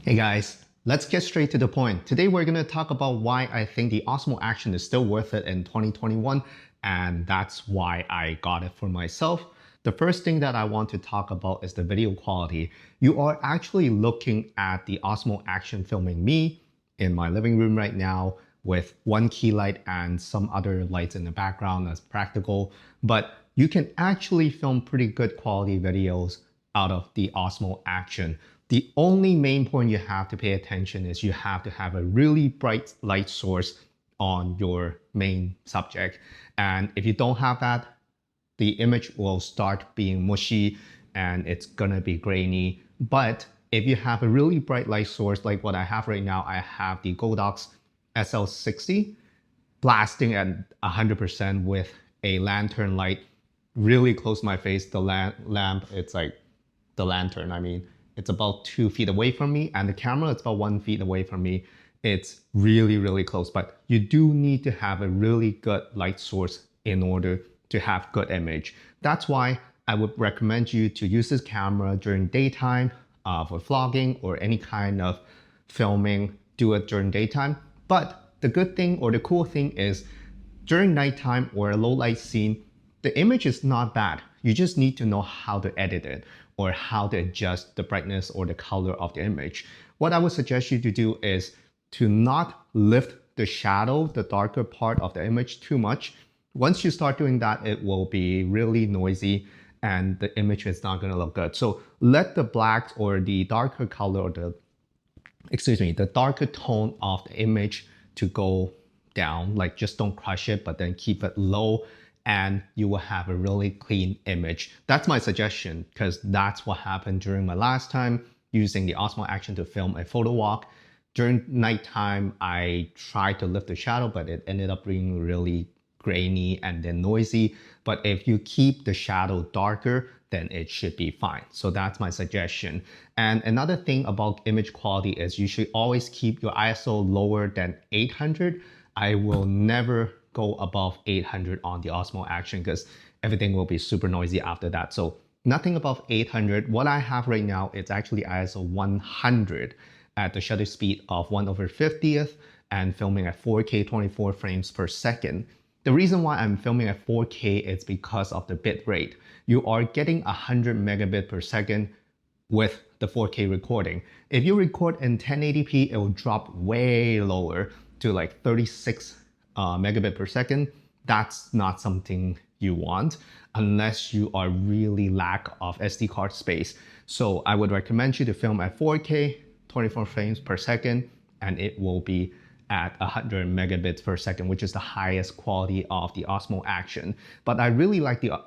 Hey guys, let's get straight to the point. Today we're going to talk about why I think the Osmo Action is still worth it in 2021, and that's why I got it for myself. The first thing that I want to talk about is the video quality. You are actually looking at the Osmo Action filming me in my living room right now with one key light and some other lights in the background that's practical, but you can actually film pretty good quality videos out of the Osmo Action. The only main point you have to pay attention is you have to have a really bright light source on your main subject. And if you don't have that, the image will start being mushy and it's gonna be grainy. But if you have a really bright light source like what I have right now, I have the Godox SL60 blasting at 100% with a lantern light really close to my face. The lamp, it's like the lantern, it's about 2 feet away from me, and the camera is about 1 feet away from me. It's really, really close, but you do need to have a really good light source in order to have good image. That's why I would recommend you to use this camera during daytime for vlogging or any kind of filming. Do it during daytime. But the good thing or the cool thing is during nighttime or a low light scene, the image is not bad. You just need to know how to edit it or how to adjust the brightness or the color of the image. What I would suggest you to do is to not lift the shadow, the darker part of the image too much. Once you start doing that, it will be really noisy and the image is not gonna look good. So let the black or the darker color or the darker tone of the image to go down, like just don't crush it, but then keep it low and you will have a really clean image. That's my suggestion because that's what happened during my last time using the Osmo Action to film a photo walk. During nighttime, I tried to lift the shadow, but it ended up being really grainy and then noisy. But if you keep the shadow darker, then it should be fine. So that's my suggestion. And another thing about image quality is you should always keep your ISO lower than 800. I will never go above 800 on the Osmo Action because everything will be super noisy after that. So nothing above 800. What I have right now is actually ISO 100 at the shutter speed of 1/50th and filming at 4K 24 frames per second. The reason why I'm filming at 4K is because of the bit rate. You are getting 100 megabit per second with the 4K recording. If you record in 1080p, it will drop way lower to like 36 megabit per second. That's not something you want unless you are really lack of SD card space. So I would recommend you to film at 4K, 24 frames per second, and it will be at 100 megabits per second, which is the highest quality of the Osmo Action. But I really like the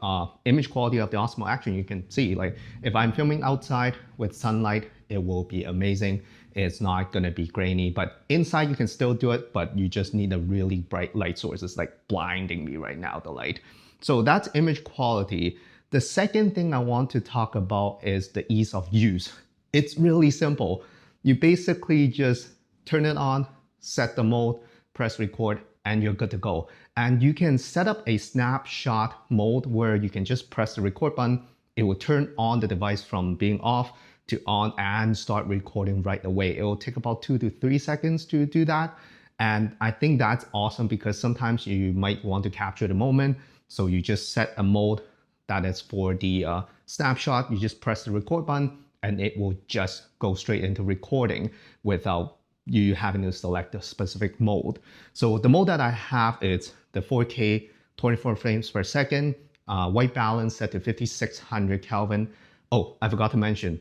image quality of the Osmo Action. You can see, like, if I'm filming outside with sunlight, it will be amazing. It's not gonna be grainy, but inside you can still do it, but you just need a really bright light source. It's like blinding me right now, the light. So that's image quality. The second thing I want to talk about is the ease of use. It's really simple. You basically just turn it on, set the mode, press record, and you're good to go. And you can set up a snapshot mode where you can just press the record button. It will turn on the device from being off to on and start recording right away. It will take about 2 to 3 seconds to do that. And I think that's awesome because sometimes you might want to capture the moment. So you just set a mode that is for the snapshot. You just press the record button and it will just go straight into recording without you having to select a specific mode. So the mode that I have is the 4K 24 frames per second, white balance set to 5600 Kelvin. Oh, I forgot to mention,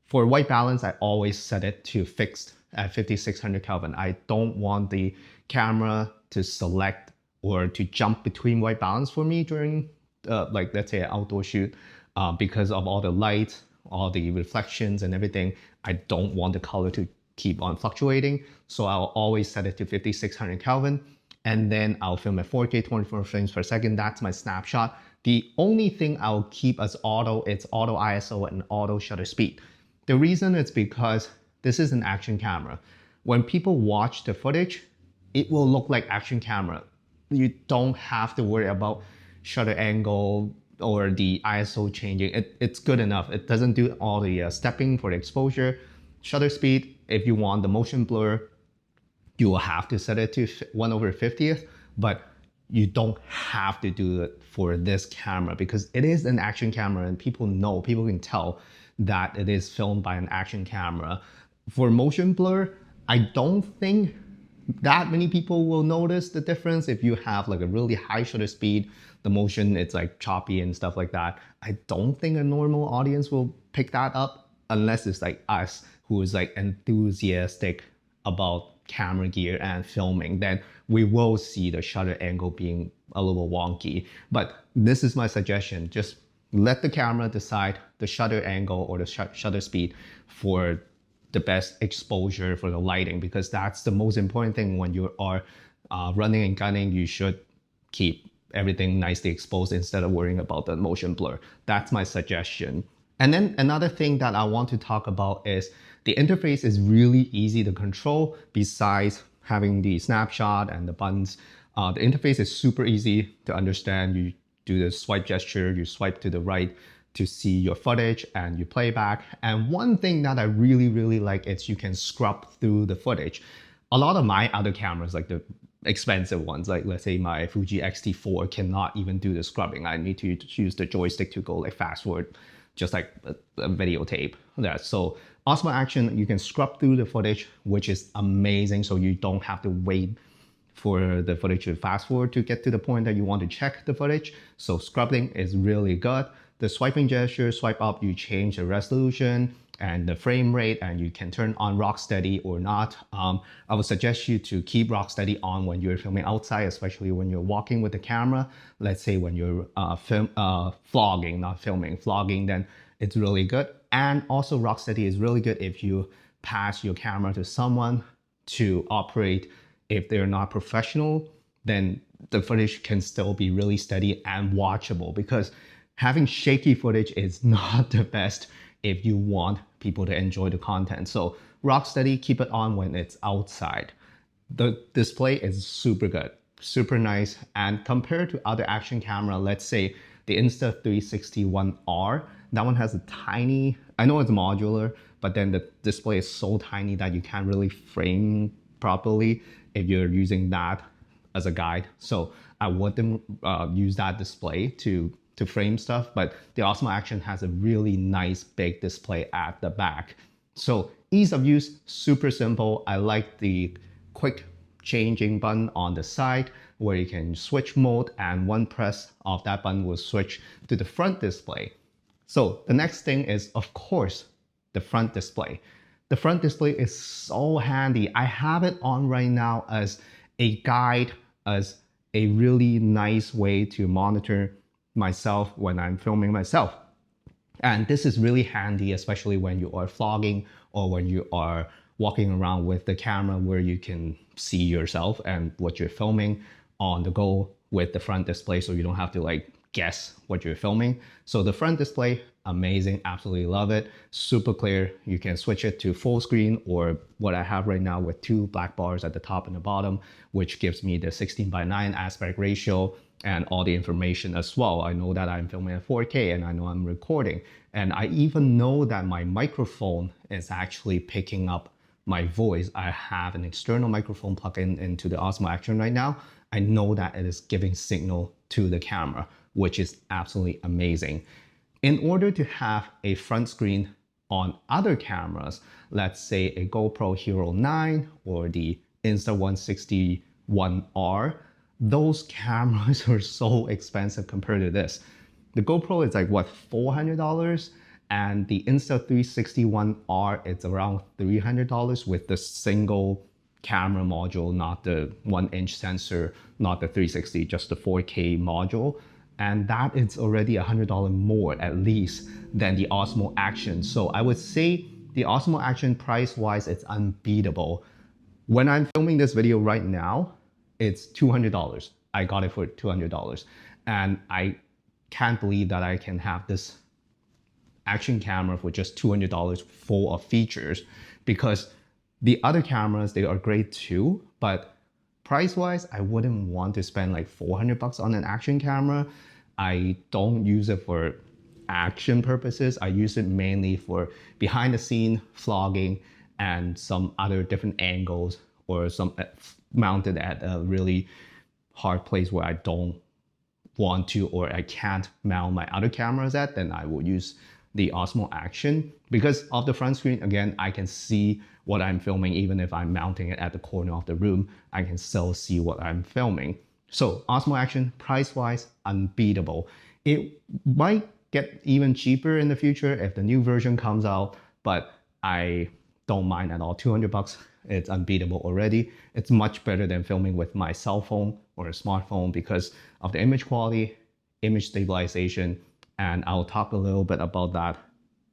for white balance, I always set it to fixed at 5600 Kelvin. I don't want the camera to select or to jump between white balance for me during, like, let's say an outdoor shoot, because of all the light, all the reflections and everything. I don't want the color to keep on fluctuating. So I'll always set it to 5600 Kelvin. And then I'll film at 4K 24 frames per second. That's my snapshot. The only thing I'll keep as auto, it's auto ISO and auto shutter speed. The reason is because this is an action camera. When people watch the footage, it will look like action camera. You don't have to worry about shutter angle or the ISO changing. It's good enough. It doesn't do all the stepping for the exposure. Shutter speed, If you want the motion blur, you will have to set it to 1/50th, but you don't have to do it for this camera because it is an action camera and people can tell that it is filmed by an action camera. For motion blur, I don't think that many people will notice the difference. If you have like a really high shutter speed, the motion, it's like choppy and stuff like that. I don't think a normal audience will pick that up unless it's like us who is like enthusiastic about camera gear and filming. Then we will see the shutter angle being a little wonky. But this is my suggestion. Just let the camera decide the shutter angle or the shutter speed for the best exposure for the lighting, because that's the most important thing when you are running and gunning. You should keep everything nicely exposed instead of worrying about the motion blur. That's my suggestion. And then another thing that I want to talk about is the interface is really easy to control. Besides having the snapshot and the buttons, the interface is super easy to understand. You do the swipe gesture, you swipe to the right to see your footage and you play back. And one thing that I really like is you can scrub through the footage. A lot of my other cameras, like the expensive ones, like let's say my Fuji X-T4, cannot even do the scrubbing. I need to use the joystick to go like fast forward, just like a videotape. So Osmo Action, you can scrub through the footage, which is amazing. So you don't have to wait for the footage to fast forward to get to the point that you want to check the footage. So scrubbing is really good. The swiping gesture, swipe up, you change the resolution and the frame rate, and you can turn on rock steady or not. I would suggest you to keep rock steady on when you're filming outside, especially when you're walking with the camera. Let's say when you're vlogging, not filming, vlogging, then it's really good. And also rock steady is really good if you pass your camera to someone to operate. If they're not professional, then the footage can still be really steady and watchable, because having shaky footage is not the best if you want people to enjoy the content. So rock steady, keep it on when it's outside. The display is super good, super nice. And compared to other action camera, let's say the Insta360 ONE-R, that one has a tiny, I know it's modular, but then the display is so tiny that you can't really frame properly if you're using that as a guide. So I wouldn't use that display to frame stuff, but the Osmo Action has a really nice big display at the back. So ease of use, super simple. I like the quick changing button on the side where you can switch mode, and one press of that button will switch to the front display. So the next thing is, of course, the front display. The front display is so handy. I have it on right now as a guide, as a really nice way to monitor myself when I'm filming myself. And this is really handy, especially when you are vlogging or when you are walking around with the camera, where you can see yourself and what you're filming on the go with the front display, so you don't have to like guess what you're filming. So the front display, amazing, absolutely love it. Super clear. You can switch it to full screen, or what I have right now with 2 black bars at the top and the bottom, which gives me the 16:9 aspect ratio and all the information as well. I know that I'm filming at 4K and I know I'm recording. And I even know that my microphone is actually picking up my voice. I have an external microphone plugged into the Osmo Action right now. I know that it is giving signal to the camera, which is absolutely amazing. In order to have a front screen on other cameras, let's say a GoPro Hero 9 or the Insta160 ONE-R, those cameras are so expensive compared to this. The GoPro is like what, $400, and the Insta360 ONE-R, it's around $300 with the single camera module, not the 1-inch sensor, not the 360, just the 4K module. And that is already $100 more at least than the Osmo Action. So I would say the Osmo Action price-wise, it's unbeatable. When I'm filming this video right now, it's $200. I got it for $200. And I can't believe that I can have this action camera for just $200 full of features, because the other cameras, they are great too, but price-wise, I wouldn't want to spend like $400 on an action camera. I don't use it for action purposes. I use it mainly for behind the scene vlogging and some other different angles, or some mounted at a really hard place where I don't want to, or I can't mount my other cameras at, then I will use the Osmo Action. Because of the front screen, again, I can see what I'm filming. Even if I'm mounting it at the corner of the room, I can still see what I'm filming. So Osmo Action, price-wise, unbeatable. It might get even cheaper in the future if the new version comes out, but I don't mind at all. 200 bucks, it's unbeatable already. It's much better than filming with my cell phone or a smartphone because of the image quality, image stabilization, and I'll talk a little bit about that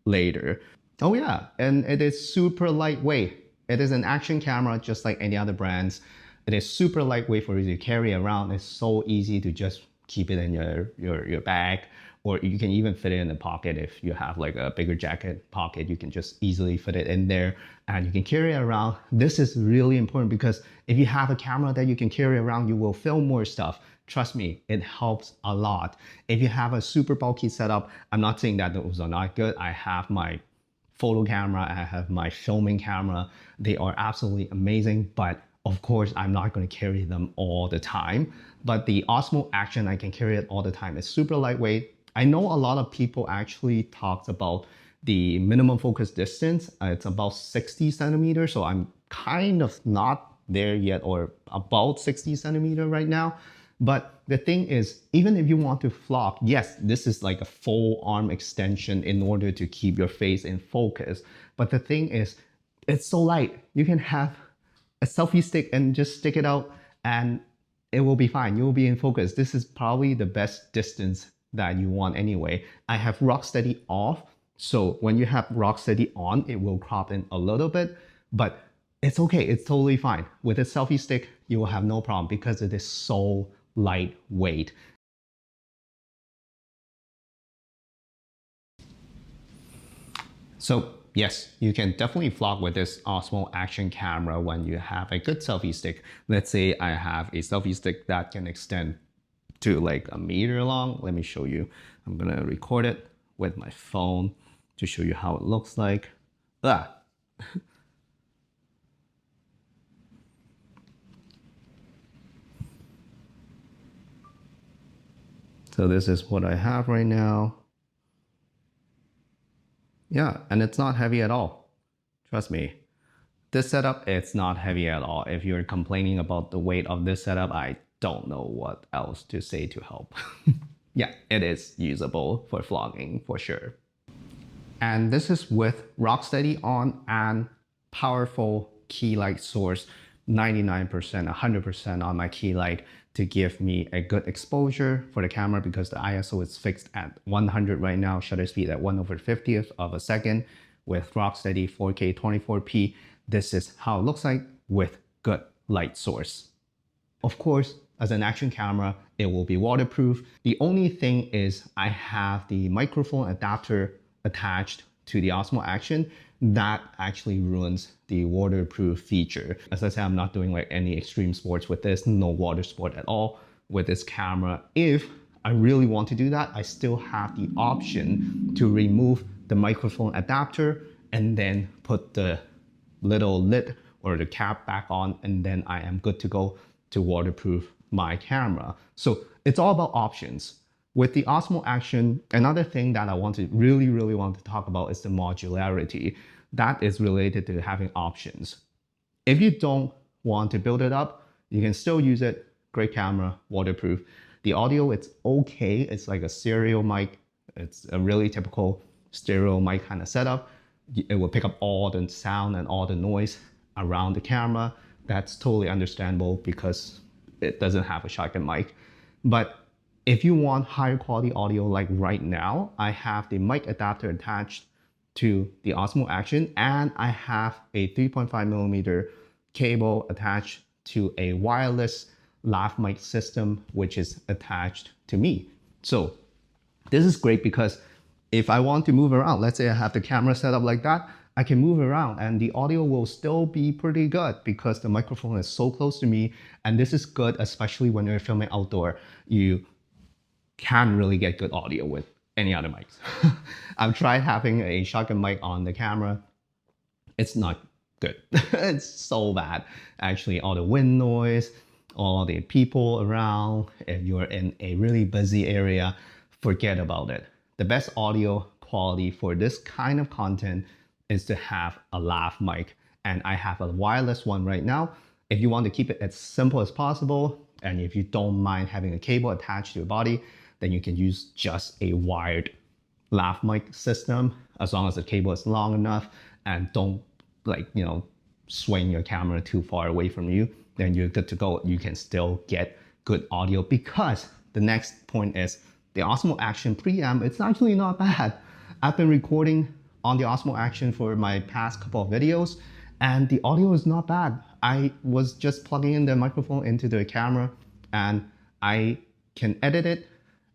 later. Oh yeah, and it is super lightweight. It is an action camera just like any other brands. It is super lightweight for you to carry around. It's so easy to just keep it in your bag, or you can even fit it in the pocket. If you have like a bigger jacket pocket, you can just easily fit it in there and you can carry it around. This is really important because if you have a camera that you can carry around, you will film more stuff. Trust me, it helps a lot. If you have a super bulky setup, I'm not saying that those are not good. I have my photo camera, I have my filming camera. They are absolutely amazing, but of course, I'm not going to carry them all the time. But the Osmo Action, I can carry it all the time. It's super lightweight. I know a lot of people actually talked about the minimum focus distance. It's about 60 centimeters. So I'm kind of not there yet, or about 60 centimeters right now. But the thing is, even if you want to vlog, yes, this is like a full arm extension in order to keep your face in focus. But the thing is, it's so light. You can have a selfie stick and just stick it out and it will be fine. You will be in focus. This is probably the best distance that you want anyway. I have rock steady off. So when you have rock steady on, it will crop in a little bit, but it's okay. It's totally fine. With a selfie stick, you will have no problem because it is so lightweight. So yes, you can definitely vlog with this Osmo Action camera when you have a good selfie stick. Let's say I have a selfie stick that can extend to like a meter long. Let me show you. I'm gonna record it with my phone to show you how it looks like. So this is what I have right now. Yeah, and it's not heavy at all. Trust me. This setup, it's not heavy at all. If you're complaining about the weight of this setup, I don't know what else to say to help. Yeah, it is usable for vlogging for sure. And this is with rocksteady on and powerful key light source, 99%, 100% on my key light to give me a good exposure for the camera because the ISO is fixed at 100 right now, shutter speed at 1/50th of a second with rocksteady 4K 24p. This is how it looks like with good light source. Of course, as an action camera, it will be waterproof. The only thing is I have the microphone adapter attached to the Osmo Action. That actually ruins the waterproof feature. As I said, I'm not doing like any extreme sports with this, no water sport at all with this camera. If I really want to do that, I still have the option to remove the microphone adapter and then put the little lid or the cap back on, and then I am good to go to waterproof my camera. So it's all about options. With the Osmo Action, another thing that I really want to talk about is the modularity. That is related to having options. If you don't want to build it up, you can still use it. Great camera, waterproof. The audio, it's okay. It's like a stereo mic. It's a really typical stereo mic kind of setup. It will pick up all the sound and all the noise around the camera. That's totally understandable because it doesn't have a shotgun mic. But if you want higher quality audio like right now, I have the mic adapter attached to the Osmo Action, and I have a 3.5mm cable attached to a wireless lav mic system, which is attached to me. So this is great because if I want to move around, let's say I have the camera set up like that, I can move around and the audio will still be pretty good because the microphone is so close to me. And this is good, especially when you're filming outdoor. You can't really get good audio with any other mics. I've tried having a shotgun mic on the camera. It's not good. It's so bad. Actually, all the wind noise, all the people around, if you're in a really busy area, forget about it. The best audio quality for this kind of content is to have a lav mic. And I have a wireless one right now. If you want to keep it as simple as possible, and if you don't mind having a cable attached to your body, then you can use just a wired lav mic system, as long as the cable is long enough and don't swing your camera too far away from you, then you're good to go. You can still get good audio, because the next point is the Osmo Action preamp. It's actually not bad. I've been recording on the Osmo Action for my past couple of videos, and the audio is not bad. I was just plugging in the microphone into the camera, and I can edit it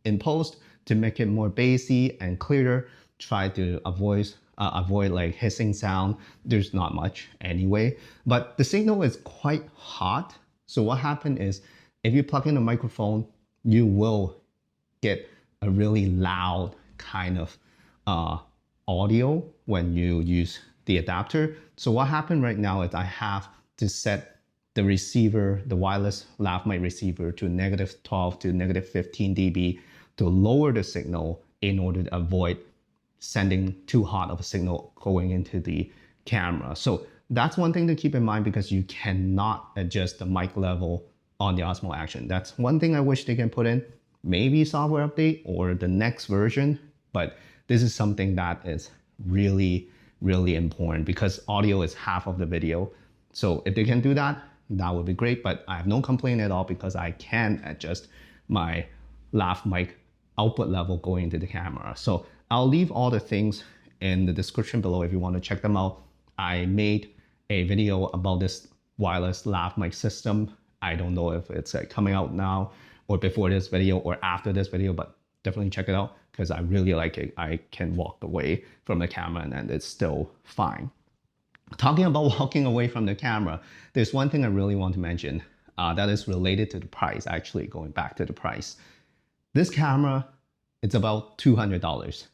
in post to make it more bassy and clearer. Try to avoid like hissing sound. There's not much anyway, but the signal is quite hot. So what happened is, if you plug in a microphone, you will get a really loud kind of audio when you use the adapter. So what happened right now is I have to set the receiver, the wireless lav mic receiver, to -12 to -15 dB to lower the signal in order to avoid sending too hot of a signal going into the camera. So that's one thing to keep in mind, because you cannot adjust the mic level on the Osmo Action. That's one thing I wish they can put in, maybe software update or the next version, but this is something that is really, really important, because audio is half of the video. So if they can do that, that would be great, but I have no complaint at all, because I can adjust my lav mic output level going into the camera. So I'll leave all the things in the description below if you want to check them out. I made a video about this wireless lav mic system. I don't know if it's coming out now or before this video or after this video, but definitely check it out, because I really like it. I can walk away from the camera and it's still fine. Talking about walking away from the camera, there's one thing I really want to mention that is related to the price, actually going back to the price. This camera, it's about $200.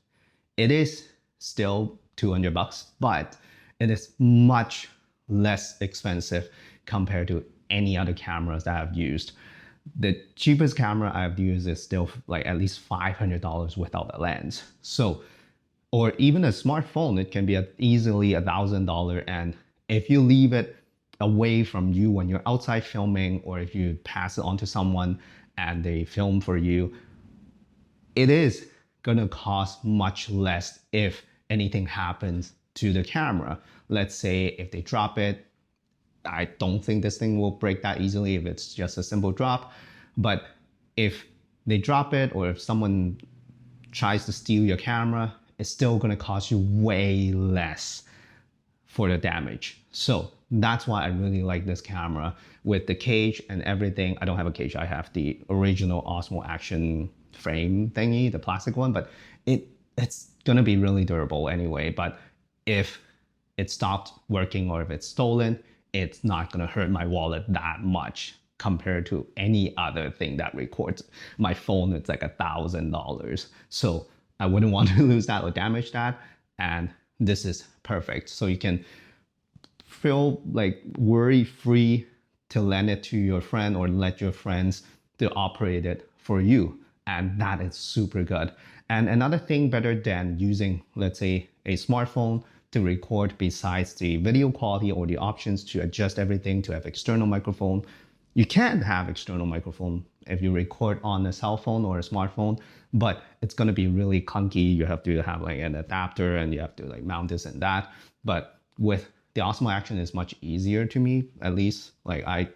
It is still 200 bucks, but it is much less expensive compared to any other cameras that I've used. The cheapest camera I've used is still like at least $500 without a lens. So, or even a smartphone, it can be easily $1,000. And if you leave it away from you when you're outside filming, or if you pass it on to someone and they film for you, it is gonna cost much less if anything happens to the camera. Let's say if they drop it, I don't think this thing will break that easily if it's just a simple drop. But if they drop it, or if someone tries to steal your camera, it's still gonna cost you way less for the damage. So that's why I really like this camera with the cage and everything. I don't have a cage, I have the original Osmo Action frame thingy, the plastic one, but it's gonna be really durable anyway. But if it stopped working or if it's stolen, it's not gonna hurt my wallet that much compared to any other thing that records. My phone, it's like $1,000. So I wouldn't want to lose that or damage that. And this is perfect. So you can feel like worry-free to lend it to your friend or let your friends to operate it for you. And that is super good. And another thing better than using, let's say, a smartphone to record, besides the video quality or the options to adjust everything to have external microphone. You can have external microphone if you record on a cell phone or a smartphone, but it's gonna be really clunky. You have to have like an adapter and you have to like mount this and that. But with the Osmo Action, is much easier to me, at least. Like I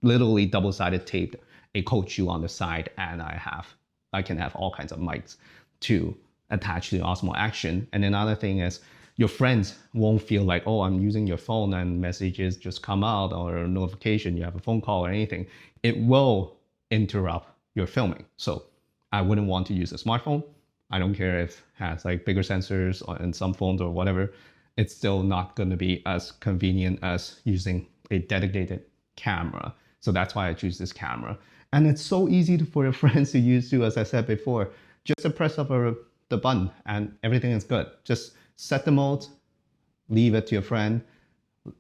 literally double-sided taped a coat shoe on the side, and I can have all kinds of mics to attach to the Osmo Action. And another thing is, your friends won't feel like, oh, I'm using your phone and messages just come out, or a notification, you have a phone call or anything. It will interrupt your filming. So I wouldn't want to use a smartphone. I don't care if it has like bigger sensors in some phones or whatever. It's still not going to be as convenient as using a dedicated camera. So that's why I choose this camera. And it's so easy for your friends to use too, as I said before. Just a press of the button and everything is good. Just set the mode, leave it to your friend,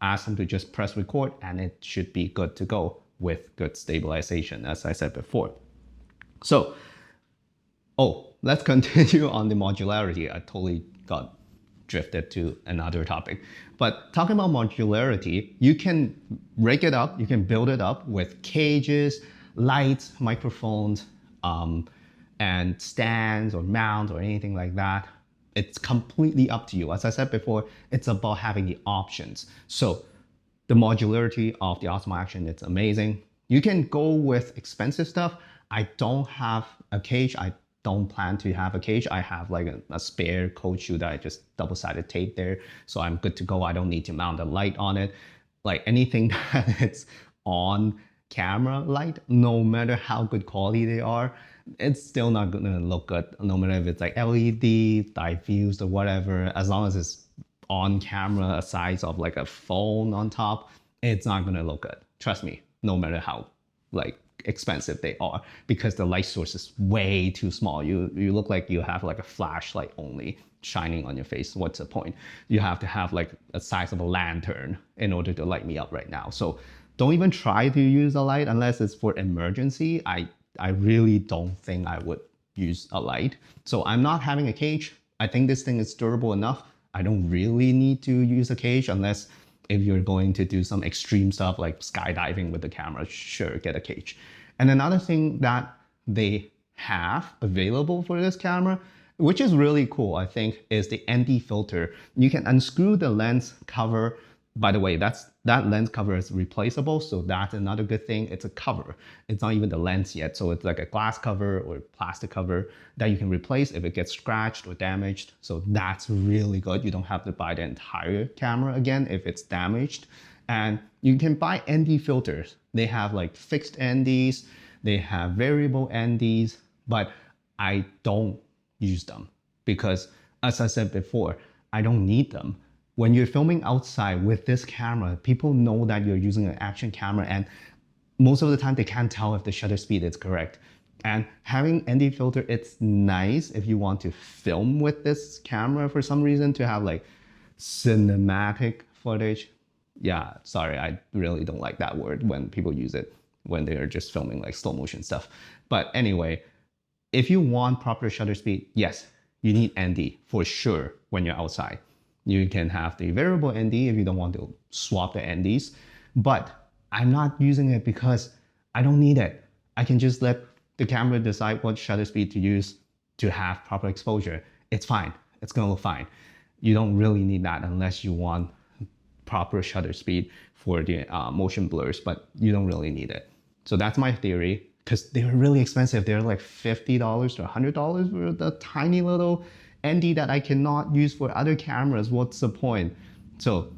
ask them to just press record, and it should be good to go with good stabilization, as I said before. So, let's continue on the modularity. I totally got drifted to another topic. But talking about modularity, you can rig it up, you can build it up with cages, lights, microphones, and stands or mounts or anything like that. It's completely up to you. As I said before, it's about having the options. So the modularity of the Osmo Action, it's amazing. You can go with expensive stuff. I don't have a cage. I don't plan to have a cage. I have like a spare cold shoe that I just double-sided tape there. So I'm good to go. I don't need to mount a light on it. Like anything that it's on camera light, no matter how good quality they are, it's still not gonna look good. No matter if it's like LED, diffused or whatever, as long as it's on camera, a size of like a phone on top, it's not gonna look good. Trust me, no matter how like expensive they are, because the light source is way too small. You look like you have like a flashlight only shining on your face. What's the point? You have to have like a size of a lantern in order to light me up right now. So don't even try to use a light unless it's for emergency. I really don't think I would use a light. So I'm not having a cage. I think this thing is durable enough. I don't really need to use a cage unless if you're going to do some extreme stuff like skydiving with the camera, sure, get a cage. And another thing that they have available for this camera, which is really cool, I think, is the ND filter. You can unscrew the lens cover. By the way, that lens cover is replaceable, so that's another good thing. It's a cover. It's not even the lens yet, so it's like a glass cover or plastic cover that you can replace if it gets scratched or damaged. So that's really good. You don't have to buy the entire camera again if it's damaged. And you can buy ND filters. They have like fixed NDs, they have variable NDs, but I don't use them because, as I said before, I don't need them. When you're filming outside with this camera, people know that you're using an action camera, and most of the time they can't tell if the shutter speed is correct. And having ND filter, it's nice if you want to film with this camera for some reason to have like cinematic footage. Yeah, sorry, I really don't like that word when people use it when they're just filming like slow motion stuff. But anyway, if you want proper shutter speed, yes, you need ND for sure when you're outside. You can have the variable ND if you don't want to swap the NDs, but I'm not using it because I don't need it. I can just let the camera decide what shutter speed to use to have proper exposure. It's fine. It's gonna look fine. You don't really need that unless you want proper shutter speed for the motion blurs, but you don't really need it. So that's my theory, because they're really expensive. They're like $50 to $100 for the tiny little ND that I cannot use for other cameras. What's the point? So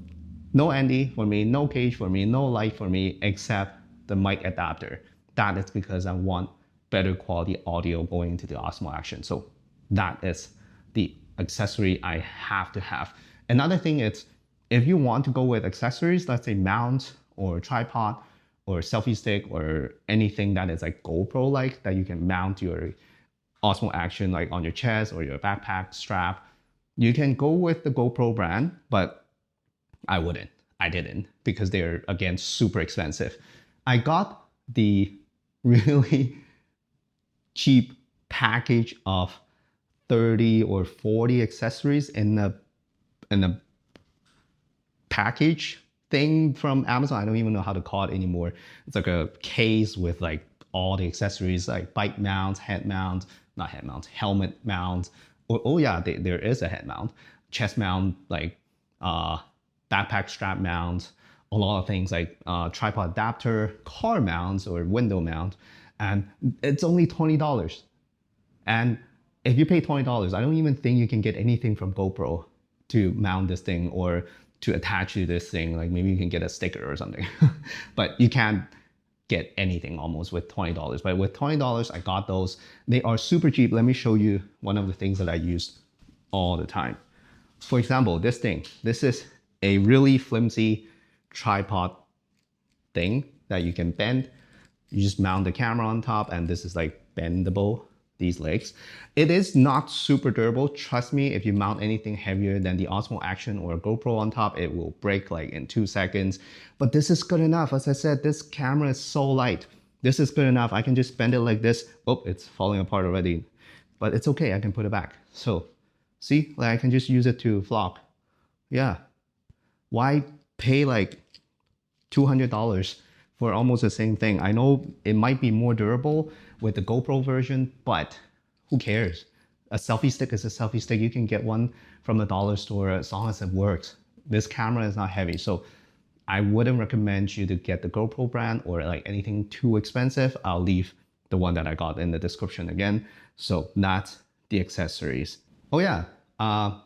no ND for me, no cage for me, no light for me, except the mic adapter. That is because I want better quality audio going into the Osmo Action. So that is the accessory I have to have. Another thing is, if you want to go with accessories, let's say mount or tripod or selfie stick or anything that is like GoPro-like, that you can mount your Osmo Action like on your chest or your backpack strap, you can go with the GoPro brand, but I wouldn't. I didn't, because they're, again, super expensive. I got the really cheap package of 30 or 40 accessories in a package thing from Amazon. I don't even know how to call it anymore. It's like a case with like all the accessories, like bike mounts, head mounts, not head mounts, helmet mounts. Oh yeah, there is a head mount, chest mount, like backpack strap mounts, a lot of things like tripod adapter, car mounts or window mount, and it's only $20. And if you pay $20, I don't even think you can get anything from GoPro to mount this thing or to attach to this thing. Like maybe you can get a sticker or something, but you can't get anything almost with $20. But with $20, I got those. They are super cheap. Let me show you one of the things that I use all the time. For example, this thing. This is a really flimsy tripod thing that you can bend. You just mount the camera on top, and this is like bendable. these legs. It is not super durable. Trust me, if you mount anything heavier than the Osmo Action or a GoPro on top, it will break like in 2 seconds. But this is good enough. As I said, this camera is so light. This is good enough. I can just bend it like this. Oh, it's falling apart already. But it's okay, I can put it back. So, see, like I can just use it to vlog. Yeah. Why pay like $200 for almost the same thing? I know it might be more durable with the GoPro version, but who cares? A selfie stick is a selfie stick. You can get one from the dollar store as long as it works. This camera is not heavy, so I wouldn't recommend you to get the GoPro brand or like anything too expensive. I'll leave the one that I got in the description again. So that's the accessories. Oh yeah,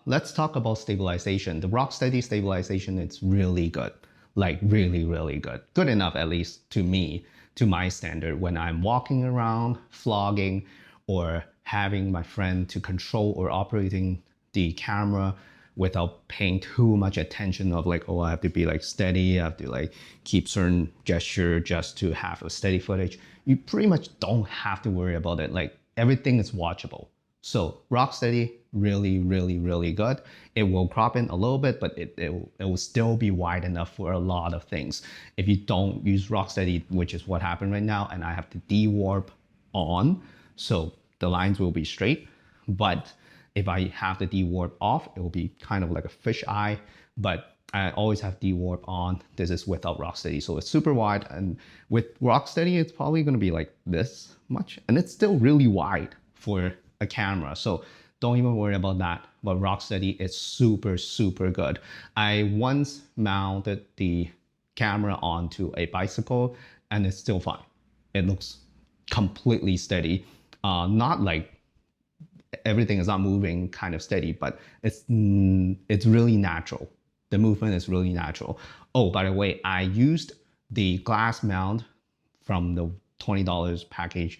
let's talk about stabilization. The Rocksteady stabilization, it's really good. Like really, really good. Good enough, at least to me, to my standard, when I'm walking around, vlogging, or having my friend to control or operating the camera without paying too much attention of like, oh, I have to be like steady, I have to like keep certain gesture just to have a steady footage. You pretty much don't have to worry about it. Like everything is watchable. So Rocksteady, really, really, really good. It will crop in a little bit, but it will still be wide enough for a lot of things. If you don't use Rocksteady, which is what happened right now, and I have to de-warp on, so the lines will be straight. But if I have the de-warp off, it will be kind of like a fish eye, but I always have de-warp on. This is without Rocksteady, so it's super wide. And with Rocksteady, it's probably gonna be like this much, and it's still really wide for a camera. So don't even worry about that. But Rocksteady is super, super good. I once mounted the camera onto a bicycle and it's still fine. It looks completely steady. Not like everything is not moving kind of steady, but it's really natural. The movement is really natural. Oh, by the way, I used the glass mount from the $20 package,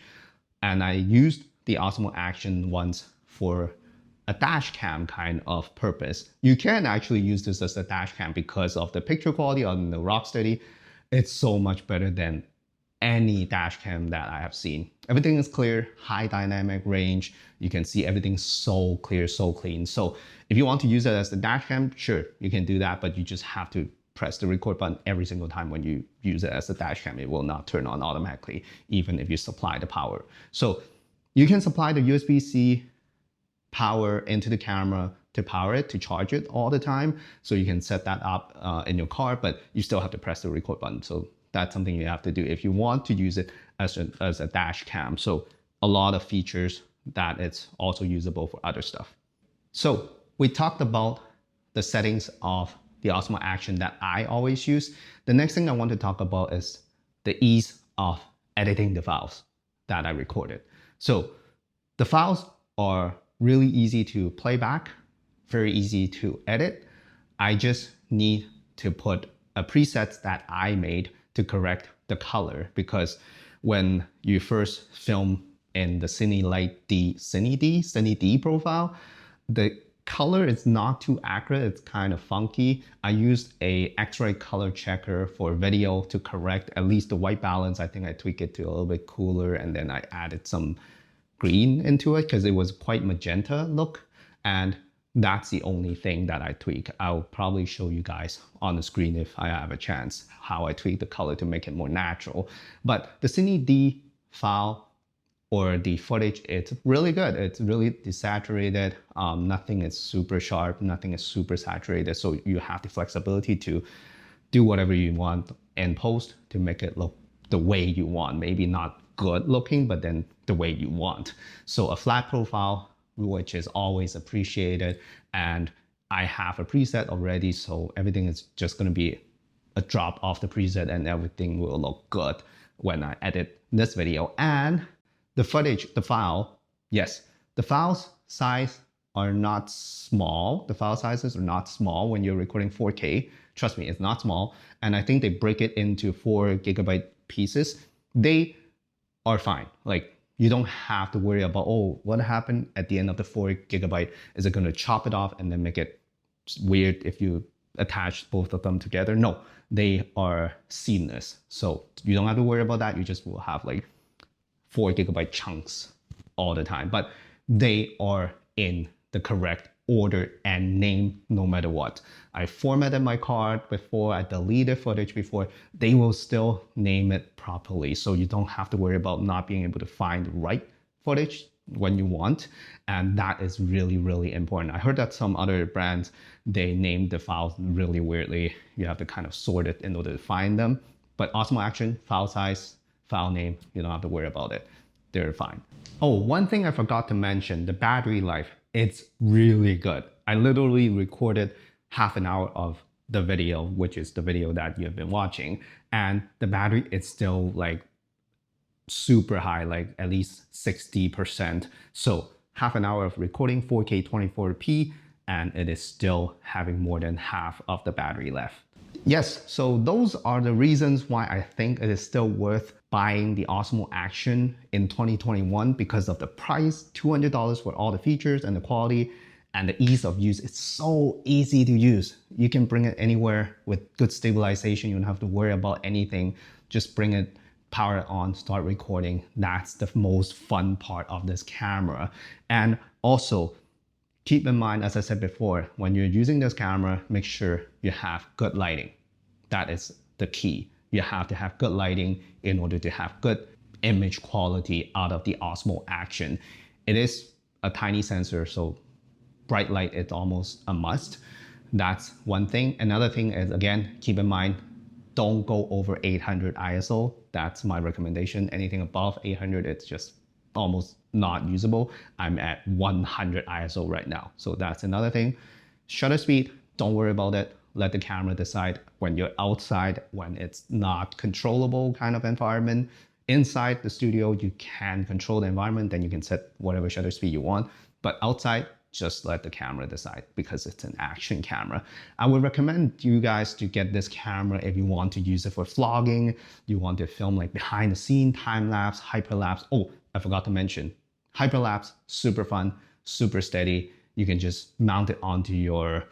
and I used the Osmo Action once for a dash cam kind of purpose. You can actually use this as a dash cam because of the picture quality on the Rocksteady. It's so much better than any dash cam that I have seen. Everything is clear, high dynamic range. You can see everything so clear, so clean. So if you want to use it as the dash cam, sure, you can do that, but you just have to press the record button every single time when you use it as a dash cam. It will not turn on automatically, even if you supply the power. So you can supply the USB-C power into the camera to power it, to charge it all the time. So you can set that up in your car, but you still have to press the record button. So that's something you have to do if you want to use it as a dash cam. So a lot of features that it's also usable for other stuff. So we talked about the settings of the Osmo Action that I always use. The next thing I want to talk about is the ease of editing the files that I recorded. So the files are really easy to play back, very easy to edit. I just need to put a preset that I made to correct the color, because when you first film in the Cine D profile, the color is not too accurate. It's kind of funky. I used a X-ray color checker for video to correct at least the white balance. I think I tweaked it to a little bit cooler, and then I added some green into it because it was quite magenta look, and that's the only thing that I tweak. I'll probably show you guys on the screen if I have a chance how I tweak the color to make it more natural. But the Cine D file or the footage, it's really good. It's really desaturated. Nothing is super sharp, nothing is super saturated. So you have the flexibility to do whatever you want in post to make it look the way you want. Maybe not good looking, but then the way you want. So a flat profile, which is always appreciated, and I have a preset already, so everything is just going to be a drop off the preset and everything will look good when I edit this video. And the footage, the file, yes, the files size are not small. The file sizes are not small when you're recording 4K. Trust me, it's not small. And I think they break it into 4 GB pieces. They are fine. Like, you don't have to worry about, oh, what happened at the end of the 4 GB? Is it going to chop it off and then make it weird if you attach both of them together? No, they are seamless. So you don't have to worry about that. You just will have like 4 GB chunks all the time, but they are in the correct order and name no matter what. I formatted my card before, I deleted footage before, they will still name it properly. So you don't have to worry about not being able to find the right footage when you want. And that is really, really important. I heard that some other brands, they name the files really weirdly. You have to kind of sort it in order to find them. But Osmo Action, file size, file name, you don't have to worry about it. They're fine. Oh, one thing I forgot to mention, the battery life. It's really good. I literally recorded half an hour of the video, which is the video that you've been watching. And the battery is still like super high, like at least 60%. So half an hour of recording 4K 24p, and it is still having more than half of the battery left. Yes, so those are the reasons why I think it is still worth buying the Osmo Action in 2021 because of the price, $200 for all the features and the quality and the ease of use. It's so easy to use. You can bring it anywhere with good stabilization. You don't have to worry about anything. Just bring it, power it on, start recording. That's the most fun part of this camera. And also, keep in mind, as I said before, when you're using this camera, make sure you have good lighting. That is the key. You have to have good lighting in order to have good image quality out of the Osmo Action. It is a tiny sensor, so bright light is almost a must. That's one thing. Another thing is, again, keep in mind, don't go over 800 ISO. That's my recommendation. Anything above 800, it's just almost not usable. I'm at 100 ISO right now. So that's another thing. Shutter speed, don't worry about it. Let the camera decide when you're outside, when it's not controllable kind of environment. Inside the studio, you can control the environment, then you can set whatever shutter speed you want. But outside, just let the camera decide because it's an action camera. I would recommend you guys to get this camera if you want to use it for vlogging, you want to film like behind the scene, time lapse, hyperlapse. Oh, I forgot to mention, hyperlapse, super fun, super steady. You can just mount it onto your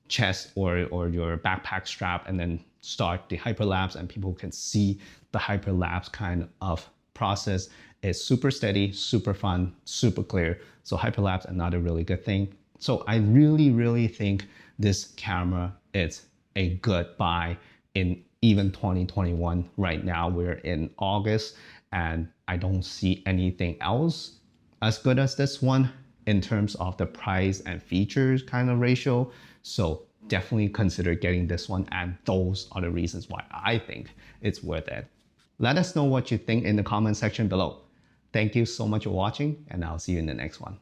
chest or your backpack strap and then start the hyperlapse and people can see the hyperlapse kind of process. It's super steady, super fun, super clear. So hyperlapse, another really good thing. So I really, really think this camera is a good buy in even 2021. Right now, we're in August and I don't see anything else as good as this one in terms of the price and features kind of ratio. So definitely consider getting this one, and those are the reasons why I think it's worth it. Let us know what you think in the comment section below. Thank you so much for watching, and I'll see you in the next one.